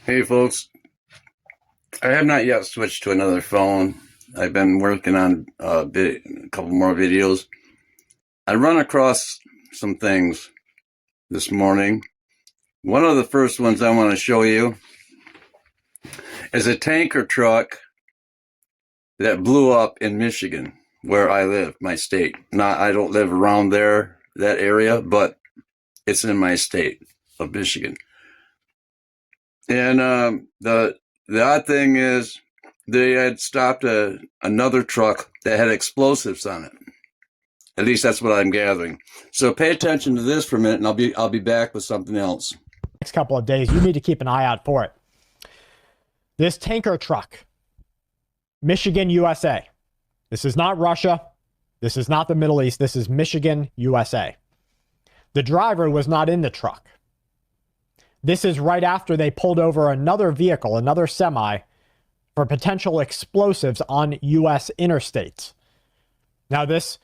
Hey folks, I have not yet switched to another phone. I've been working on a couple more videos. I run across some things this morning. One of the first ones I want to show you is a tanker truck that blew up in Michigan, where I live, my state. I don't live around there, that area, but it's in my state of Michigan. And the odd thing is, they had stopped another truck that had explosives on it. At least that's what I'm gathering. So pay attention to this for a minute, and I'll be back with something else. Next couple of days, you need to keep an eye out for it. This tanker truck, Michigan, USA. This is not Russia. This is not the Middle East. This is Michigan, USA. The driver was not in the truck. This is right after they pulled over another vehicle, another semi, for potential explosives on U.S. interstates. Now, this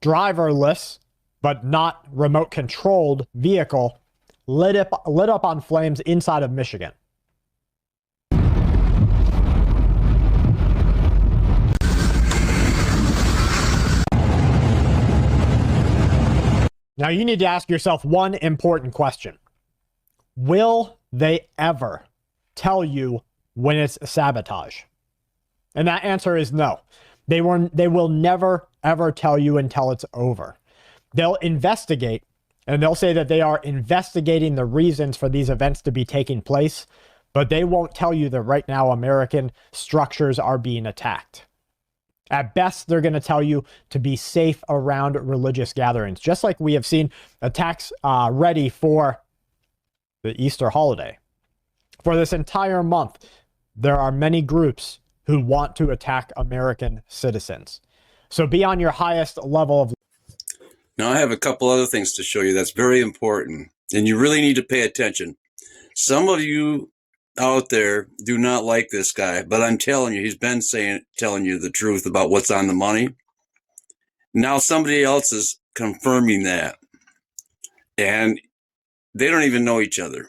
driverless, but not remote-controlled vehicle lit up on flames inside of Michigan. Now, you need to ask yourself one important question. Will they ever tell you when it's sabotage? And that answer is no. They will never, ever tell you until it's over. They'll investigate, and they'll say that they are investigating the reasons for these events to be taking place, but they won't tell you that right now American structures are being attacked. At best, they're going to tell you to be safe around religious gatherings, just like we have seen attacks ready for the Easter holiday. For this entire month, there are many groups who want to attack American citizens. So be on your highest level of... Now I have a couple other things to show you that's very important, and you really need to pay attention. Some of you out there do not like this guy, but I'm telling you, he's been telling you the truth about what's on the money. Now somebody else is confirming that, and they don't even know each other.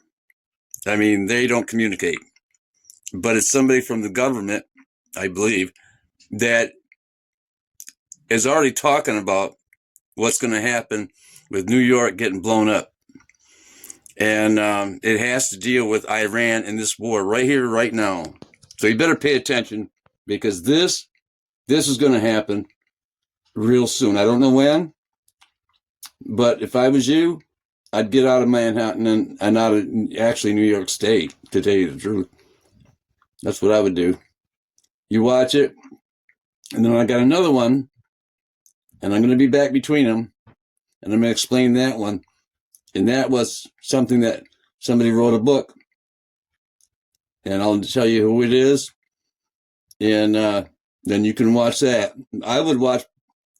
I mean, they don't communicate, but it's somebody from the government, I believe, that is already talking about what's going to happen with New York getting blown up. And it has to deal with Iran and this war right here, right now. So you better pay attention, because this is going to happen real soon. I don't know when, but if I was you, I'd get out of Manhattan and out of actually New York State, to tell you the truth. That's what I would do. You watch it, and then I got another one, and I'm going to be back between them, and I'm going to explain that one. And that was something that somebody wrote a book, and I'll tell you who it is, and then you can watch that. I would watch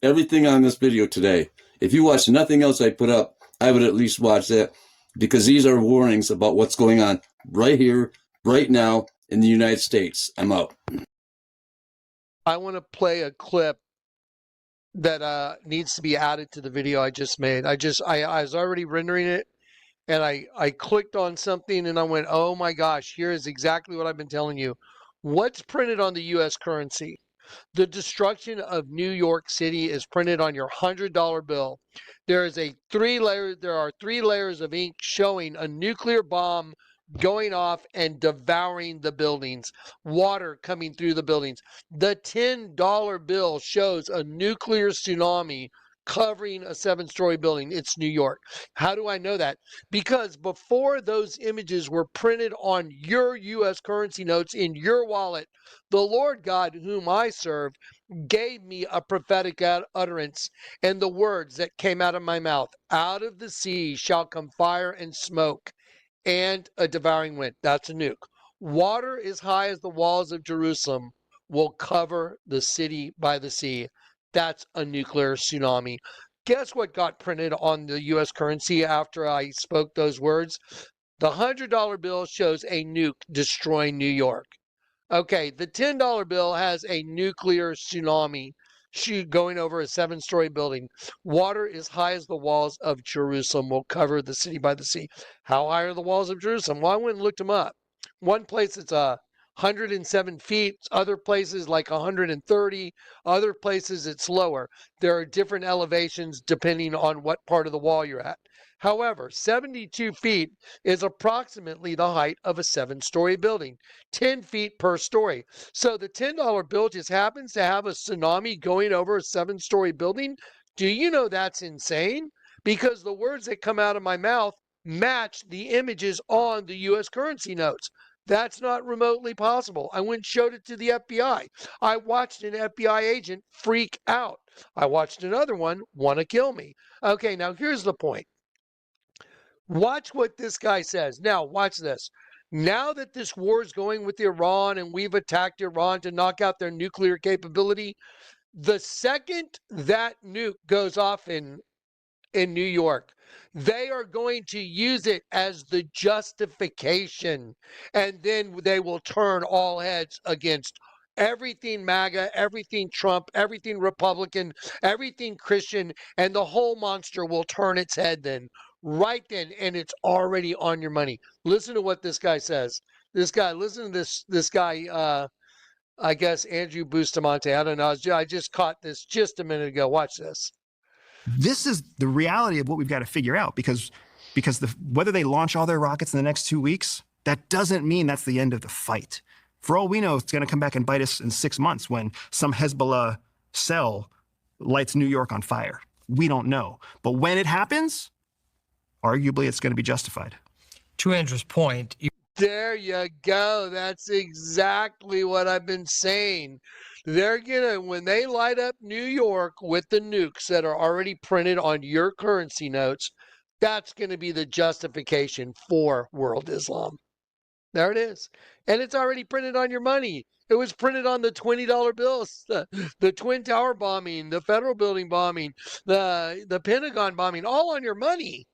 everything on this video today. If you watch nothing else I put up, I would at least watch that, because these are warnings about what's going on right here, right now in the United States. I'm out. I want to play a clip that needs to be added to the video I just made. I was already rendering it, and I clicked on something and I went, oh my gosh, here is exactly what I've been telling you. What's printed on the US currency? The destruction of New York City is printed on your $100 bill. There are 3 layers of ink showing a nuclear bomb going off and devouring the buildings, water coming through the buildings. The $10 bill shows a nuclear tsunami covering a 7-story building. It's New York. How do I know that? Because before those images were printed on your US currency notes in your wallet, the Lord God whom I serve gave me a prophetic utterance, and the words that came out of my mouth: out of the sea shall come fire and smoke, and a devouring wind. That's a nuke. Water as high as the walls of Jerusalem will cover the city by the sea. That's a nuclear tsunami. Guess what got printed on the US currency after I spoke those words? The $100 bill shows a nuke destroying New York. Okay, the $10 bill has a nuclear tsunami going over a 7-story building. Water as high as the walls of Jerusalem will cover the city by the sea. How high are the walls of Jerusalem? Well, I went and looked them up. One place it's 107 feet, other places like 130, other places it's lower. There are different elevations depending on what part of the wall you're at. However, 72 feet is approximately the height of a 7-story building, 10 feet per story. So the $10 bill just happens to have a tsunami going over a 7-story building. Do you know that's insane? Because the words that come out of my mouth match the images on the US currency notes. That's not remotely possible. I went and showed it to the FBI. I watched an FBI agent freak out. I watched another one want to kill me. Okay, now here's the point. Watch what this guy says. Now, watch this. Now that this war is going with Iran and we've attacked Iran to knock out their nuclear capability, the second that nuke goes off in New York, they are going to use it as the justification, and then they will turn all heads against everything MAGA, everything Trump, everything Republican, everything Christian, and the whole monster will turn its head then, right then, and it's already on your money. Listen to what this guy says. Listen to this guy, I guess Andrew Bustamante. I don't know. I just caught this just a minute ago. Watch this. This is the reality of what we've got to figure out, because whether they launch all their rockets in the next 2 weeks, that doesn't mean that's the end of the fight. For all we know, it's going to come back and bite us in 6 months when some Hezbollah cell lights New York on fire. We don't know. But when it happens, arguably it's going to be justified. To Andrew's point, there you go. That's exactly what I've been saying. They're gonna, when they light up New York with the nukes that are already printed on your currency notes, that's going to be the justification for world Islam. There it is. And it's already printed on your money. It was printed on the $20 bills, the Twin Tower bombing, the Federal Building bombing, the Pentagon bombing, all on your money.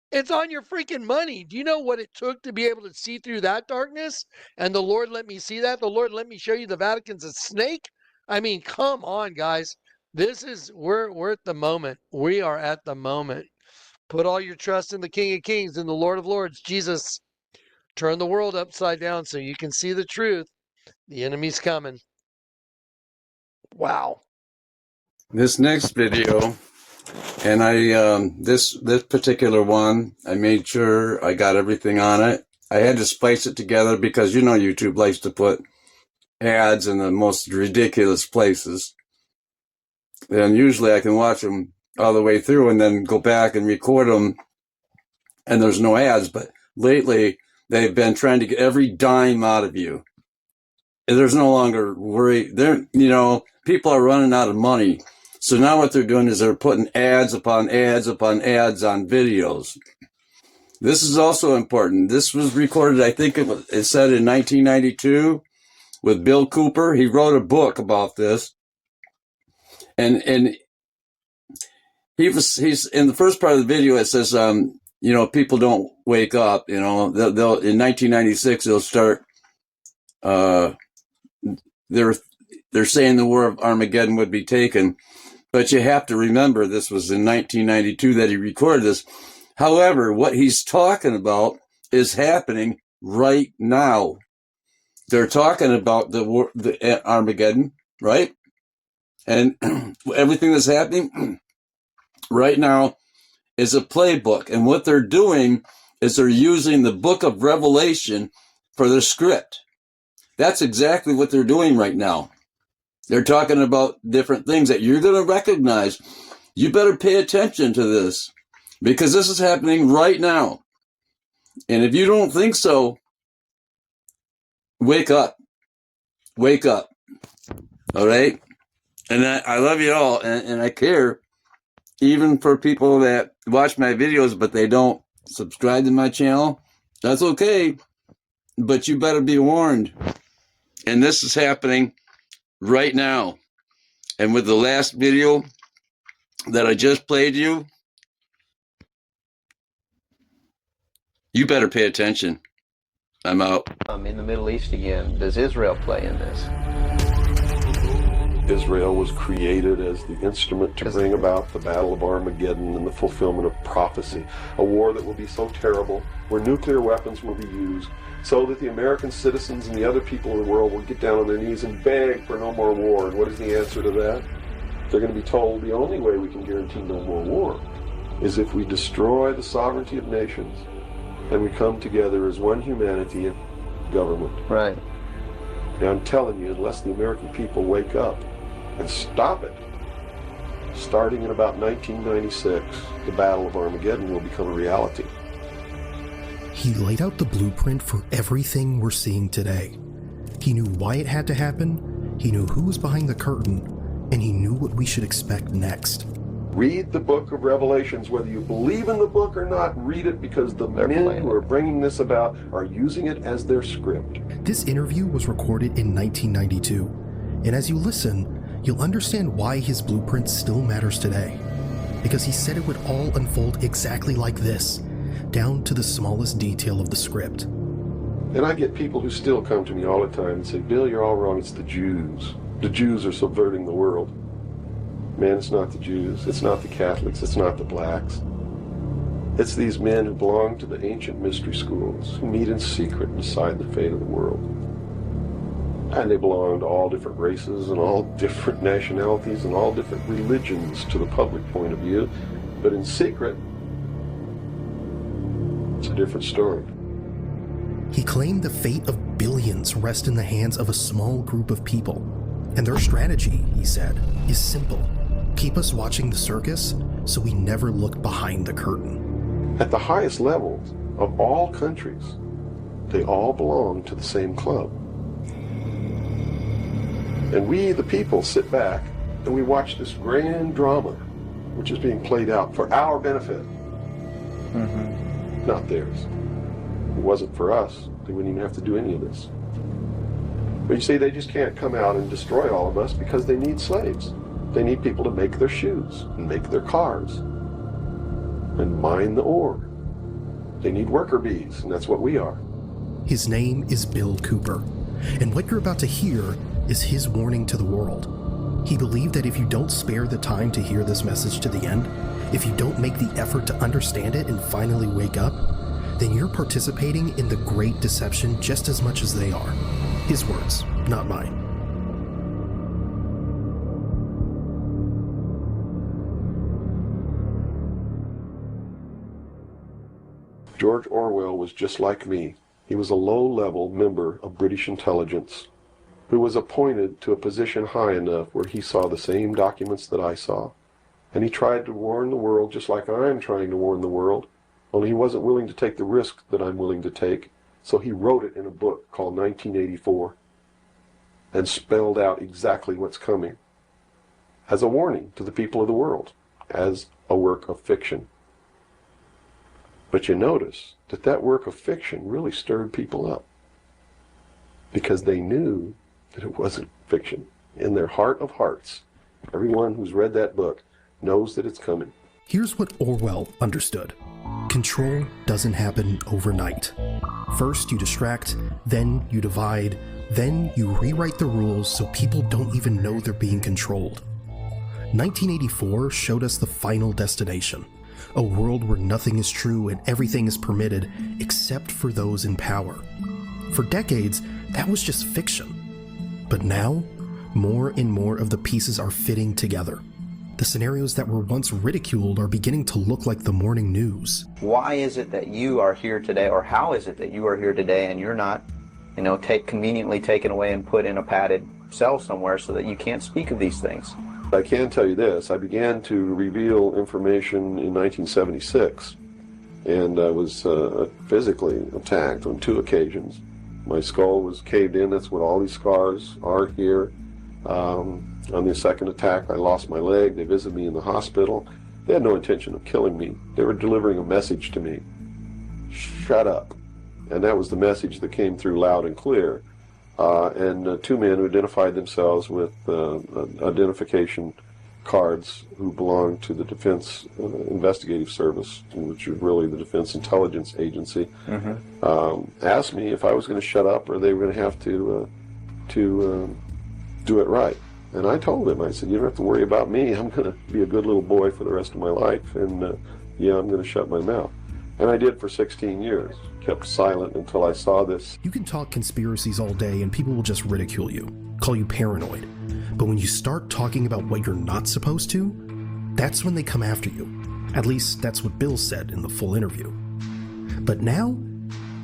It's on your freaking money. Do you know what it took to be able to see through that darkness? And the Lord let me see that. The Lord let me show you the Vatican's a snake. I mean, come on, guys. We're at the moment. We are at the moment. Put all your trust in the King of Kings and the Lord of Lords, Jesus. Turn the world upside down so you can see the truth. The enemy's coming. Wow. This next video, and this particular one, I made sure I got everything on it. I had to splice it together because you know YouTube likes to put ads in the most ridiculous places. And usually I can watch them all the way through and then go back and record them and there's no ads. But lately they've been trying to get every dime out of you. And there's no longer worry. People are running out of money. So now what they're doing is they're putting ads upon ads upon ads on videos. This is also important. This was recorded, I think it said in 1992 with Bill Cooper. He wrote a book about this. And he's in the first part of the video, it says, people don't wake up, they'll in 1996, they'll start, they're saying the war of Armageddon would be taken. But you have to remember this was in 1992 that he recorded this. However, what he's talking about is happening right now. They're talking about the Armageddon, right? And everything that's happening right now is a playbook. And what they're doing is they're using the book of Revelation for their script. That's exactly what they're doing right now. They're talking about different things that you're going to recognize. You better pay attention to this because this is happening right now. And if you don't think so, wake up. Wake up. All right? And I love you all, and I care, even for people that watch my videos, but they don't subscribe to my channel. That's okay, but you better be warned. And this is happening right now. And with the last video that I just played you better pay attention. I'm out. In the Middle East again. Does Israel play in this? Israel was created as the instrument to bring about the Battle of Armageddon and the fulfillment of prophecy, a war that will be so terrible, where nuclear weapons will be used, so that the American citizens and the other people in the world will get down on their knees and beg for no more war. And what is the answer to that? They're going to be told the only way we can guarantee no more war is if we destroy the sovereignty of nations and we come together as one humanity and government. Right. Now I'm telling you, unless the American people wake up and stop it, starting in about 1996, the Battle of Armageddon will become a reality. He laid out the blueprint for everything we're seeing today. He knew why it had to happen, he knew who was behind the curtain, and he knew what we should expect next. Read the book of Revelations, whether you believe in the book or not, read it, because the men who are bringing this about are using it as their script. This interview was recorded in 1992, and as you listen, you'll understand why his blueprint still matters today. Because he said it would all unfold exactly like this, down to the smallest detail of the script. And I get people who still come to me all the time and say, Bill, you're all wrong, it's the Jews. The Jews are subverting the world. Man, it's not the Jews, it's not the Catholics, it's not the blacks. It's these men who belong to the ancient mystery schools, who meet in secret and decide the fate of the world. And they belong to all different races and all different nationalities and all different religions to the public point of view. But in secret, it's a different story. He claimed the fate of billions rest in the hands of a small group of people. And their strategy, he said, is simple. Keep us watching the circus so we never look behind the curtain. At the highest levels of all countries, they all belong to the same club. And we, the people, sit back and we watch this grand drama, which is being played out for our benefit, not theirs. If it wasn't for us, they wouldn't even have to do any of this. But you see, they just can't come out and destroy all of us because they need slaves. They need people to make their shoes and make their cars and mine the ore. They need worker bees, and that's what we are. His name is Bill Cooper, and what you're about to hear is his warning to the world. He believed that if you don't spare the time to hear this message to the end, if you don't make the effort to understand it and finally wake up, then you're participating in the great deception just as much as they are. His words, not mine. George Orwell was just like me. He was a low-level member of British intelligence who was appointed to a position high enough where he saw the same documents that I saw. And he tried to warn the world just like I'm trying to warn the world, only he wasn't willing to take the risk that I'm willing to take, so he wrote it in a book called 1984 and spelled out exactly what's coming as a warning to the people of the world, as a work of fiction. But you notice that that work of fiction really stirred people up because they knew that it wasn't fiction. In their heart of hearts, everyone who's read that book knows that it's coming. Here's what Orwell understood. Control doesn't happen overnight. First you distract, then you divide, then you rewrite the rules so people don't even know they're being controlled. 1984 showed us the final destination. A world where nothing is true and everything is permitted except for those in power. For decades, that was just fiction. But now, more and more of the pieces are fitting together. The scenarios that were once ridiculed are beginning to look like the morning news. Why is it that you are here today, or how is it that you are here today and you're not, conveniently taken away and put in a padded cell somewhere so that you can't speak of these things? I can tell you this, I began to reveal information in 1976, and I was physically attacked on 2 occasions. My skull was caved in, that's what all these scars are here. On the second attack, I lost my leg, they visited me in the hospital. They had no intention of killing me, they were delivering a message to me. Shut up. And that was the message that came through loud and clear. And 2 men who identified themselves with identification cards who belonged to the Defense Investigative Service, which is really the Defense Intelligence Agency, asked me if I was going to shut up or they were going to have to do it right. And I told him, I said, you don't have to worry about me. I'm going to be a good little boy for the rest of my life. And yeah, I'm going to shut my mouth. And I did for 16 years. Kept silent until I saw this. You can talk conspiracies all day and people will just ridicule you, call you paranoid. But when you start talking about what you're not supposed to, that's when they come after you. At least that's what Bill said in the full interview. But now,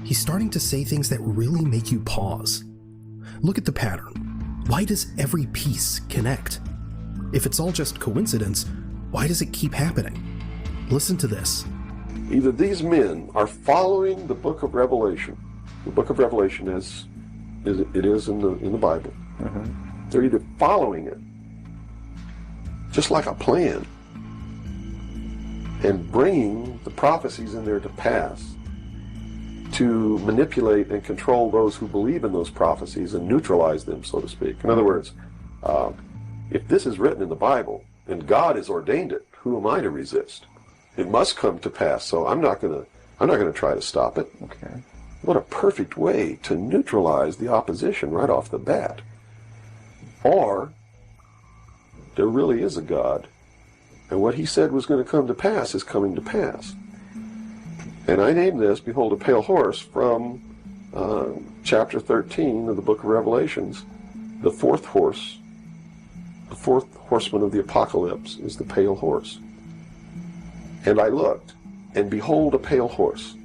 he's starting to say things that really make you pause. Look at the pattern. Why does every piece connect? If it's all just coincidence, why does it keep happening? Listen to this. Either these men are following the book of Revelation. The book of Revelation is it is in the Bible. Mm-hmm. They're either following it, just like a plan, and bringing the prophecies in there to pass to manipulate and control those who believe in those prophecies and neutralize them, so to speak. In other words, if this is written in the Bible and God has ordained it, who am I to resist? It must come to pass, so I'm not going to try to stop it. Okay. What a perfect way to neutralize the opposition right off the bat. Or there really is a God, and what he said was going to come to pass is coming to pass. And I named this, Behold a Pale Horse, from chapter 13 of the book of Revelations. The fourth horse, the fourth horseman of the apocalypse is the pale horse. And I looked, and behold a pale horse,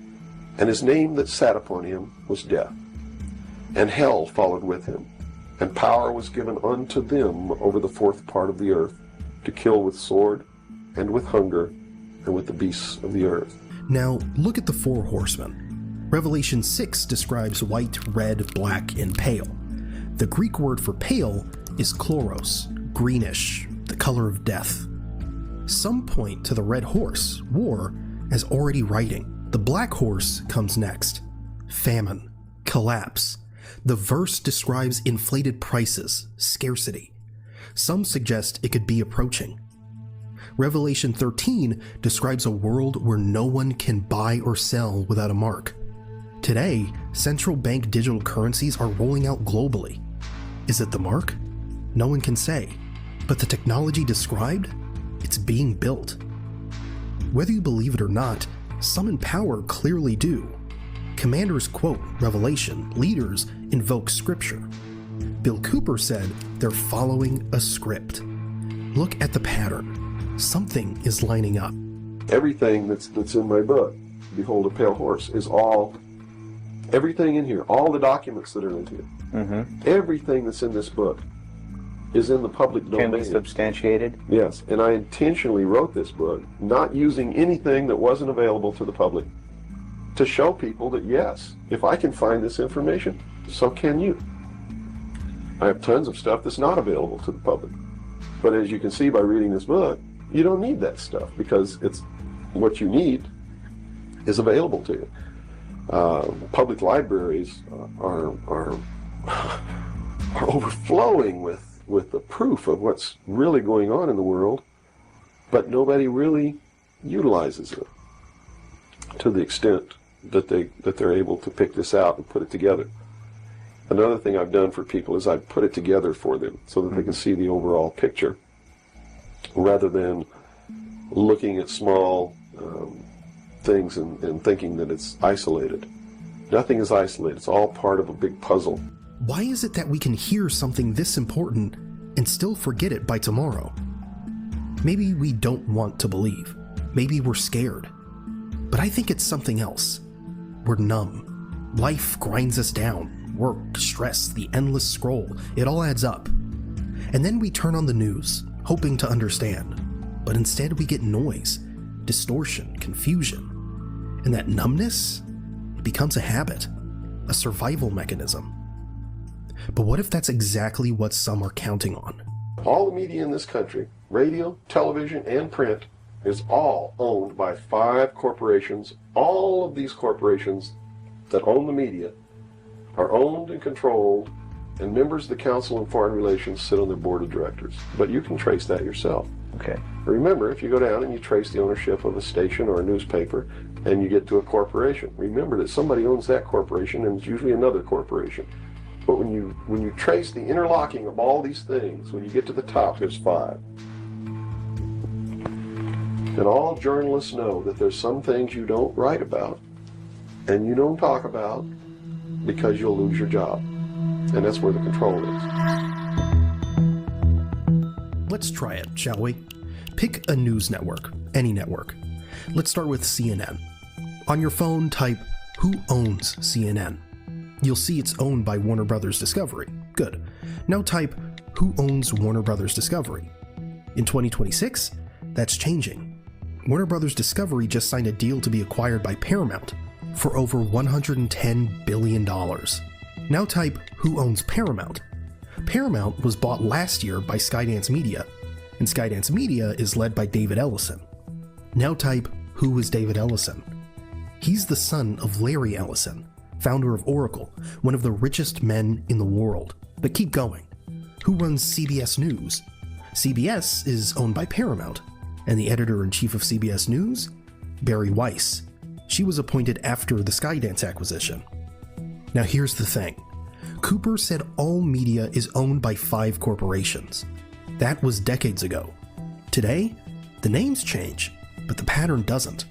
and his name that sat upon him was Death. And hell followed with him, and power was given unto them over the fourth part of the earth, to kill with sword, and with hunger, and with the beasts of the earth. Now, look at the four horsemen. Revelation 6 describes white, red, black, and pale. The Greek word for pale is chloros, greenish, the color of death. Some point to the red horse, war, as already writing. The black horse comes next. Famine, collapse. The verse describes inflated prices, scarcity. Some suggest it could be approaching. Revelation 13 describes a world where no one can buy or sell without a mark. Today, central bank digital currencies are rolling out globally. Is it the mark? No one can say. But the technology described? It's being built. Whether you believe it or not, some in power clearly do. Commanders quote Revelation, leaders invoke scripture. Bill Cooper said they're following a script. Look at the pattern. Something is lining up. Everything that's in my book, Behold a Pale Horse, is everything in here, all the documents that are in here, Mm-hmm. everything that's in this book is in the public domain. Can be substantiated. Yes, and I intentionally wrote this book, not using anything that wasn't available to the public, to show people that yes, if I can find this information, so can you. I have tons of stuff that's not available to the public. But as you can see by reading this book, you don't need that stuff because it's what you need is available to you. Public libraries are overflowing with the proof of what's really going on in the world, but nobody really utilizes it to the extent that they're able to pick this out and put it together. Another thing I've done for people is I've put it together for them so that they can see the overall picture rather than looking at small things and thinking that it's isolated. Nothing is isolated. It's all part of a big puzzle. Why is it that we can hear something this important and still forget it by tomorrow? Maybe we don't want to believe. Maybe we're scared. But I think it's something else. We're numb. Life grinds us down. Work, stress, the endless scroll, it all adds up. And then we turn on the news, hoping to understand. But instead we get noise, distortion, confusion. And that numbness, it becomes a habit, a survival mechanism. But what if that's exactly what some are counting on? All the media in this country, radio, television, and print, is all owned by 5 corporations. All of these corporations that own the media are owned and controlled, and members of the Council on Foreign Relations sit on their board of directors. But you can trace that yourself. Okay. Remember, if you go down and you trace the ownership of a station or a newspaper, and you get to a corporation, remember that somebody owns that corporation, and it's usually another corporation. But when you trace the interlocking of all these things, when you get to the top, there's 5. And all journalists know that there's some things you don't write about and you don't talk about because you'll lose your job. And that's where the control is. Let's try it, shall we? Pick a news network, any network. Let's start with CNN. On your phone, type, "Who owns CNN?" You'll see it's owned by Warner Brothers Discovery. Good. Now type, "Who owns Warner Brothers Discovery?" In 2026, that's changing. Warner Brothers Discovery just signed a deal to be acquired by Paramount for over $110 billion. Now type, "Who owns Paramount?" Paramount was bought last year by Skydance Media, and Skydance Media is led by David Ellison. Now type, "Who is David Ellison?" He's the son of Larry Ellison, founder of Oracle, one of the richest men in the world. But keep going. Who runs CBS News? CBS is owned by Paramount, and the editor-in-chief of CBS News? Barry Weiss. She was appointed after the Skydance acquisition. Now here's the thing. Cooper said all media is owned by 5 corporations. That was decades ago. Today, the names change, but the pattern doesn't.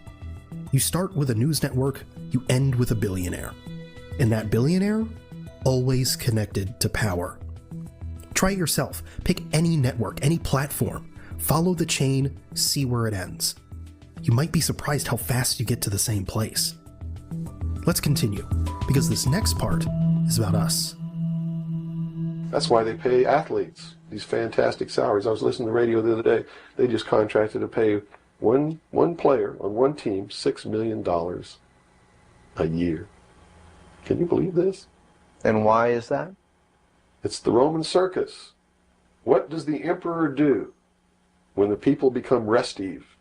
You start with a news network, you end with a billionaire. And that billionaire, always connected to power. Try it yourself. Pick any network, any platform. Follow the chain, see where it ends. You might be surprised how fast you get to the same place. Let's continue, because this next part is about us. That's why they pay athletes these fantastic salaries. I was listening to the radio the other day. They just contracted to pay one player on one team $6 million a year. Can you believe this? And why is that? It's the Roman circus. What does the emperor do when the people become restive,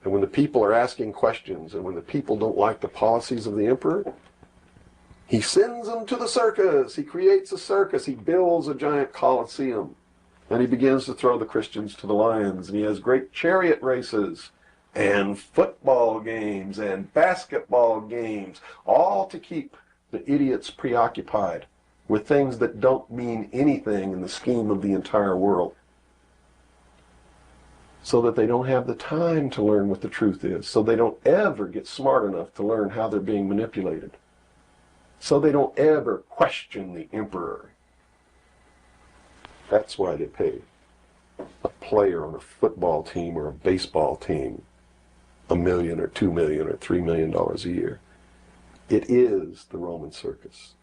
and when the people are asking questions, and when the people don't like the policies of the emperor? He sends them to the circus. He creates a circus. He builds a giant coliseum. And he begins to throw the Christians to the lions. And he has great chariot races and football games and basketball games, all to keep the idiots preoccupied with things that don't mean anything in the scheme of the entire world, so that they don't have the time to learn what the truth is, so they don't ever get smart enough to learn how they're being manipulated, so they don't ever question the emperor. That's why they pay a player on a football team or a baseball team $1 million or $2 million or $3 million a year. It is the Roman circus.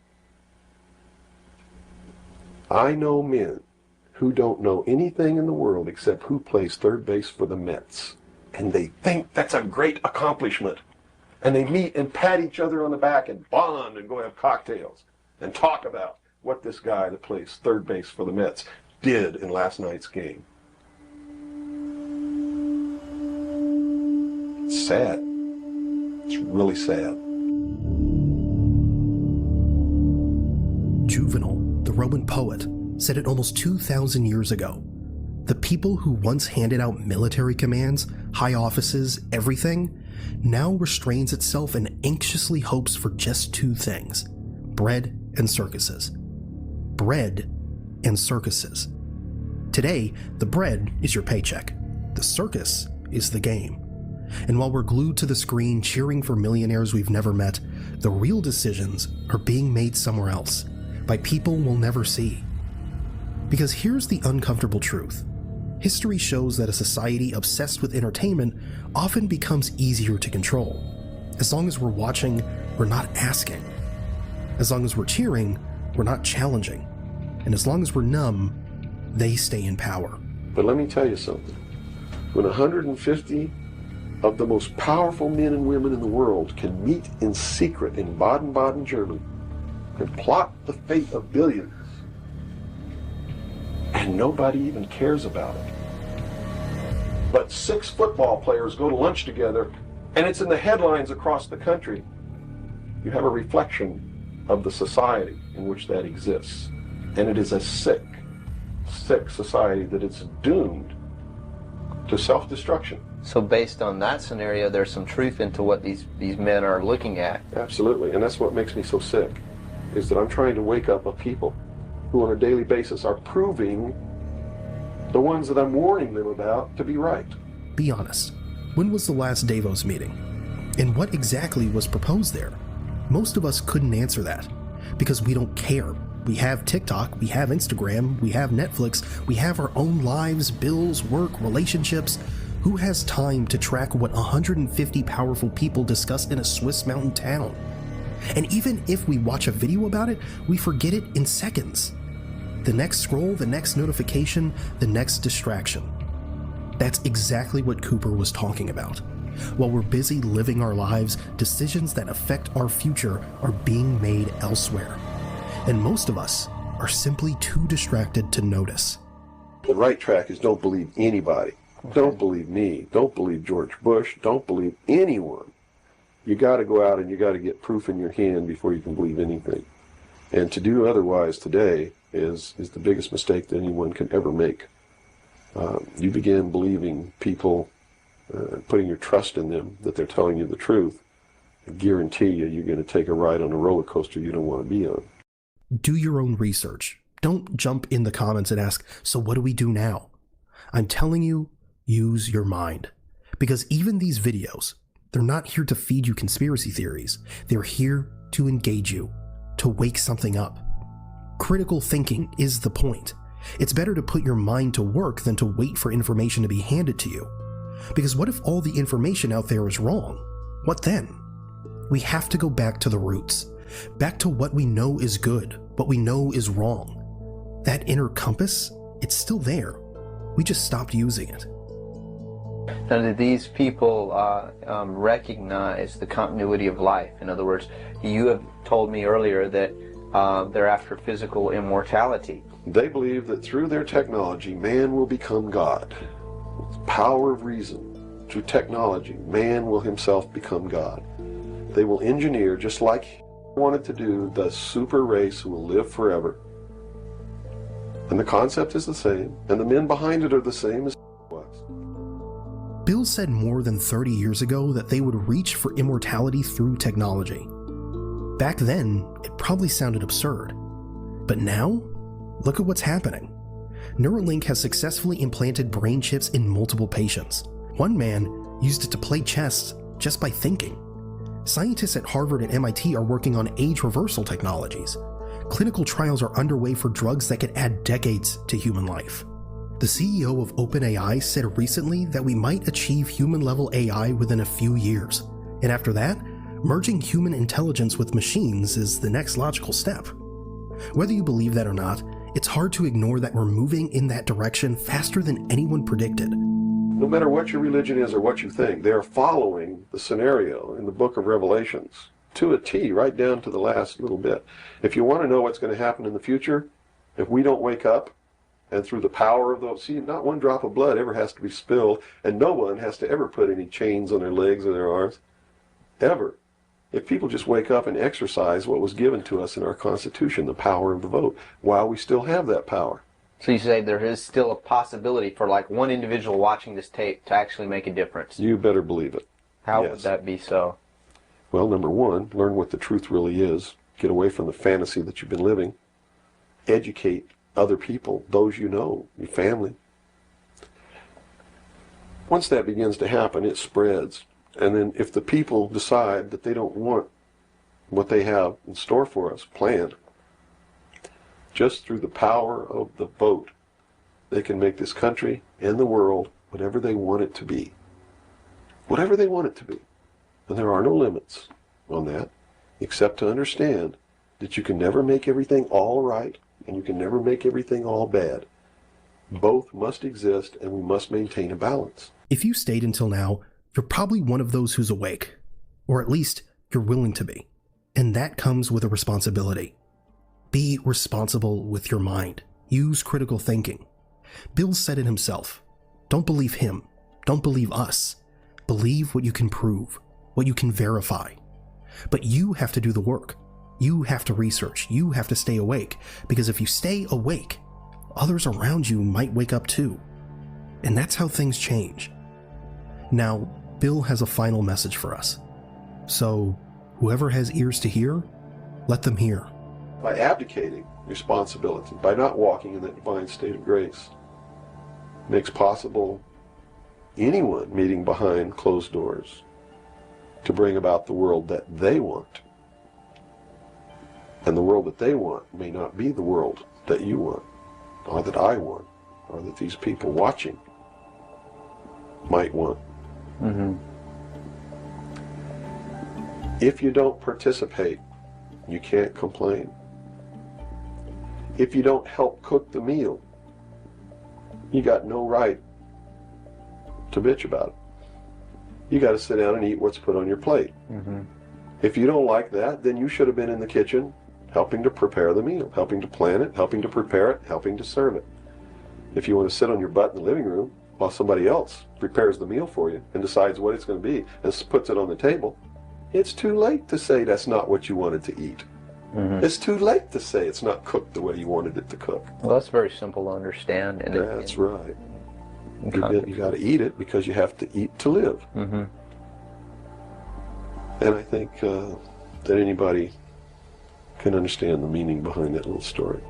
I know men who don't know anything in the world except who plays third base for the Mets. And they think that's a great accomplishment. And they meet and pat each other on the back and bond and go have cocktails and talk about what this guy that plays third base for the Mets did in last night's game. It's sad. It's really sad. Juvenal, the Roman poet, said it almost 2,000 years ago. The people who once handed out military commands, high offices, everything, now restrains itself and anxiously hopes for just 2 things: bread and circuses. Bread and circuses. Today, the bread is your paycheck. The circus is the game. And while we're glued to the screen cheering for millionaires we've never met, the real decisions are being made somewhere else, by people we'll never see. Because here's the uncomfortable truth. History shows that a society obsessed with entertainment often becomes easier to control. As long as we're watching, we're not asking. As long as we're cheering, we're not challenging. And as long as we're numb, they stay in power. But let me tell you something. When 150 of the most powerful men and women in the world can meet in secret in Baden-Baden, Germany, and plot the fate of billions, and nobody even cares about it. But 6 football players go to lunch together, and it's in the headlines across the country. You have a reflection of the society in which that exists. And it is a sick, sick society that is doomed to self-destruction. So based on that scenario, there's some truth into what these men are looking at. Absolutely, and that's what makes me so sick, is that I'm trying to wake up a people who on a daily basis are proving the ones that I'm warning them about to be right. Be honest. When was the last Davos meeting? And what exactly was proposed there? Most of us couldn't answer that because we don't care. We have TikTok, we have Instagram, we have Netflix, we have our own lives, bills, work, relationships. Who has time to track what 150 powerful people discuss in a Swiss mountain town? And even if we watch a video about it, we forget it in seconds. The next scroll, the next notification, the next distraction. That's exactly what Cooper was talking about. While we're busy living our lives, decisions that affect our future are being made elsewhere. And most of us are simply too distracted to notice. The right track is don't believe anybody. Don't believe me. Don't believe George Bush. Don't believe anyone. You got to go out and you got to get proof in your hand before you can believe anything. And to do otherwise today is the biggest mistake that anyone can ever make. You begin believing people, putting your trust in them, that they're telling you the truth. I guarantee you're going to take a ride on a roller coaster you don't want to be on. Do your own research. Don't jump in the comments and ask, so what do we do now? I'm telling you, use your mind. Because even these videos, they're not here to feed you conspiracy theories. They're here to engage you, to wake something up. Critical thinking is the point. It's better to put your mind to work than to wait for information to be handed to you. Because what if all the information out there is wrong? What then? We have to go back to the roots. Back to what we know is good, what we know is wrong. That inner compass, it's still there. We just stopped using it. Now, do these people recognize the continuity of life? In other words, you have told me earlier that they're after physical immortality. They believe that through their technology, man will become God. With the power of reason, through technology, man will himself become God. They will engineer, just like he wanted to do, the super race who will live forever. And the concept is the same, and the men behind it are the same as was. Bill said more than 30 years ago that they would reach for immortality through technology. Back then, it probably sounded absurd. But now, look at what's happening. Neuralink has successfully implanted brain chips in multiple patients. One man used it to play chess just by thinking. Scientists at Harvard and MIT are working on age reversal technologies. Clinical trials are underway for drugs that could add decades to human life. The CEO of OpenAI said recently that we might achieve human-level AI within a few years. And after that, merging human intelligence with machines is the next logical step. Whether you believe that or not, it's hard to ignore that we're moving in that direction faster than anyone predicted. No matter what your religion is or what you think, they are following the scenario in the book of Revelations to a T, right down to the last little bit. If you want to know what's going to happen in the future, if we don't wake up, and through the power of those, see, not one drop of blood ever has to be spilled, and no one has to ever put any chains on their legs or their arms, ever. If people just wake up and exercise what was given to us in our Constitution, the power of the vote, while we still have that power. So you say there is still a possibility for like one individual watching this tape to actually make a difference. You better believe it. How Yes. would that be so? Well, number one, learn what the truth really is. Get away from the fantasy that you've been living. Educate other people, those you know, your family. Once that begins to happen, it spreads. And then if the people decide that they don't want what they have in store for us planned, just through the power of the vote, they can make this country and the world whatever they want it to be. Whatever they want it to be. And there are no limits on that, except to understand that you can never make everything all right, and you can never make everything all bad. Both must exist, and we must maintain a balance. If you stayed until now, you're probably one of those who's awake. Or at least, you're willing to be. And that comes with a responsibility. Be responsible with your mind. Use critical thinking. Bill said it himself. Don't believe him. Don't believe us. Believe what you can prove, what you can verify. But you have to do the work. You have to research. You have to stay awake. Because if you stay awake, others around you might wake up too. And that's how things change. Now, Bill has a final message for us. So, whoever has ears to hear, let them hear. by abdicating responsibility, by not walking in that divine state of grace, makes possible anyone meeting behind closed doors to bring about the world that they want. And the world that they want may not be the world that you want, or that I want, or that these people watching might want. Mm-hmm. If you don't participate, you can't complain. If you don't help cook the meal, you got no right to bitch about it. You got to sit down and eat what's put on your plate. Mm-hmm. If you don't like that, then you should have been in the kitchen helping to prepare the meal, helping to plan it, helping to prepare it, helping to serve it. If you want to sit on your butt in the living room while somebody else prepares the meal for you and decides what it's going to be and puts it on the table, it's too late to say that's not what you wanted to eat. Mm-hmm. It's too late to say it's not cooked the way you wanted it to cook. Well, that's very simple to understand. And That's right. right. You got to eat it because you have to eat to live. Mm-hmm. And I think that anybody can understand the meaning behind that little story.